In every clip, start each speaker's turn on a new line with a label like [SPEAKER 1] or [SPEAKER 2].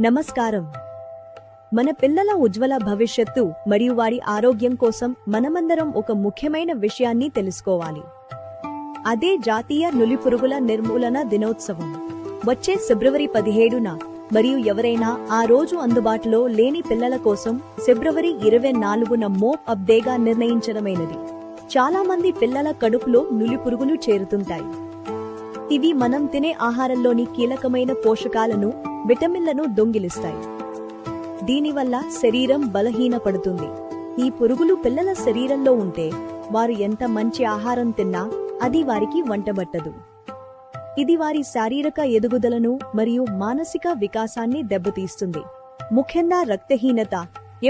[SPEAKER 1] నమస్కారం. మన పిల్లల ఉజ్వల భవిష్యత్తు మరియు వారి ఆరోగ్యం కోసం మనమందరం ఒక ముఖ్యమైన విషయాన్ని తెలుసుకోవాలి. అదే జాతీయ నులిపురుగుల నిర్మూలన దినోత్సవం. వచ్చే ఫిబ్రవరి 17న మరియు ఎవరైనా ఆ రోజు అందుబాటులో లేని పిల్లల కోసం ఫిబ్రవరి 24న మోప్ అప్ డేగా నిర్ణయించడమైనది. చాలా మంది పిల్లల కడుపులో నులిపురుగులు చేరుతుంటాయి. ఇవి మనం తినే ఆహారంలోని కీలకమైన పోషకాలను, విటమిన్లను దొంగిలిస్తాయి. దీనివల్ల శరీరం బలహీనపడుతుంది. ఈ పురుగులు పిల్లల శరీరంలో ఉంటే వారు ఎంత మంచి ఆహారం తిన్నా అది వారికి వంటబట్టదు. ఇది వారి శారీరక ఎదుగుదలను మరియు మానసిక వికాసాన్ని దెబ్బతీస్తుంది. ముఖ్యంగా రక్తహీనత,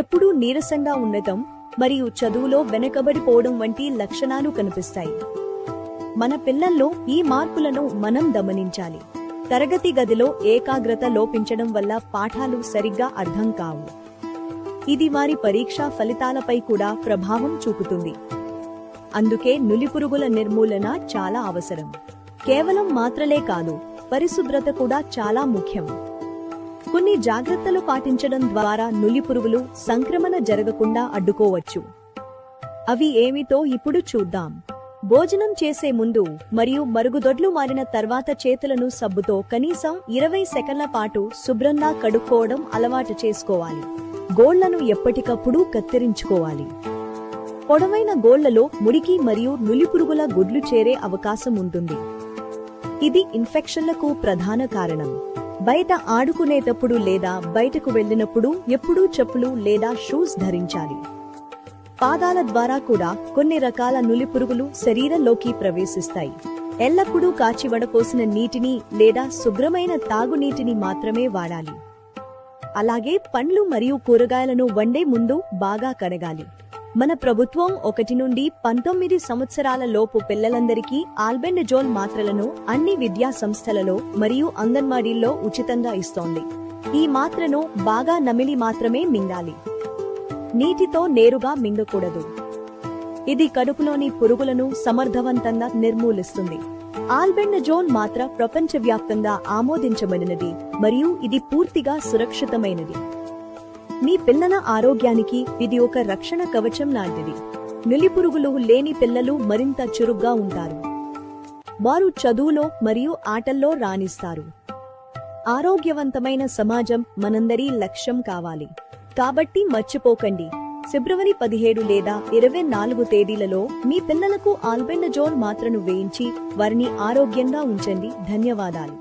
[SPEAKER 1] ఎప్పుడూ నీరసంగా ఉండటం మరియు చదువులో వెనుకబడిపోవడం వంటి లక్షణాలు కనిపిస్తాయి. మన పిల్లల్లో ఈ మార్పులను మనం గమనించాలి. తరగతి గదిలో ఏకాగ్రత లోపించడం వల్ల పాఠాలు సరిగ్గా అర్థం కావు. ఇది వారి పరీక్షా ఫలితాలపై కూడా ప్రభావం చూపుతుంది. అందుకే నులిపురుగుల నిర్మూలన చాలా అవసరం. కేవలం మాత్రలే కాదు, పరిశుభ్రత కూడా చాలా ముఖ్యం. కొన్ని జాగ్రత్తలు పాటించడం ద్వారా నులిపురుగులు సంక్రమణ జరగకుండా అడ్డుకోవచ్చు. అవి ఏమిటో ఇప్పుడు చూద్దాం. భోజనం చేసే ముందు మరియు మరుగుదొడ్లు మారిన తర్వాత చేతులను సబ్బుతో కనీసం 20 సెకన్ల పాటు శుభ్రంగా కడుక్కోవడం అలవాటు చేసుకోవాలి. గోళ్లను ఎప్పటికప్పుడు కత్తిరించుకోవాలి. పొడవైన గోళ్లలో మురికి మరియు నులిపురుగుల గుడ్లు చేరే అవకాశం ఉంటుంది. ఇది ఇన్ఫెక్షన్లకు ప్రధాన కారణం. బయట ఆడుకునేటప్పుడు లేదా బయటకు వెళ్లినప్పుడు ఎప్పుడూ చెప్పులు లేదా షూస్ ధరించాలి. పాదాల ద్వారా కూడా కొన్ని రకాల నులిపురుగులు శరీరంలోకి ప్రవేశిస్తాయి. ఎల్లప్పుడూ కాచి వడపోసిన నీటిని లేదా శుభ్రమైన తాగునీటిని మాత్రమే వాడాలి. అలాగే పండ్లు మరియు కూరగాయలను వండే ముందు బాగా కడగాలి. మన ప్రభుత్వం 1 నుండి 19 సంవత్సరాల లోపు పిల్లలందరికీ ఆల్బెండజోల్ మాత్రలను అన్ని విద్యా సంస్థలలో మరియు అంగన్వాడీల్లో ఉచితంగా ఇస్తోంది. ఈ మాత్రను బాగా నమిలి మాత్రమే మింగాలి. నీటితో నేరుగా మింగకూడదు. ఇది కడుపులోని పురుగులను సమర్థవంతంగా నిర్మూలిస్తుంది. ఆల్బెండజోల్ మాత్ర ప్రపంచవ్యాప్తంగా ఆమోదించబడినది మరియు ఇది పూర్తిగా సురక్షితమైనది. మీ పిల్లల ఆరోగ్యానికి ఇది ఒక రక్షణ కవచం లాంటిది. నులిపురుగులు లేని పిల్లలు మరింత చురుగ్గా ఉంటారు. వారు చదువులో మరియు ఆటల్లో రాణిస్తారు. ఆరోగ్యవంతమైన సమాజం మనందరి లక్ష్యం కావాలి. కాబట్టి మర్చిపోకండి, ఫిబ్రవరి 17 లేదా 24 తేదీలలో మీ పిల్లలకు ఆల్బెండజోల్ మాత్రను వేయించి వారిని ఆరోగ్యంగా ఉంచండి. ధన్యవాదాలు.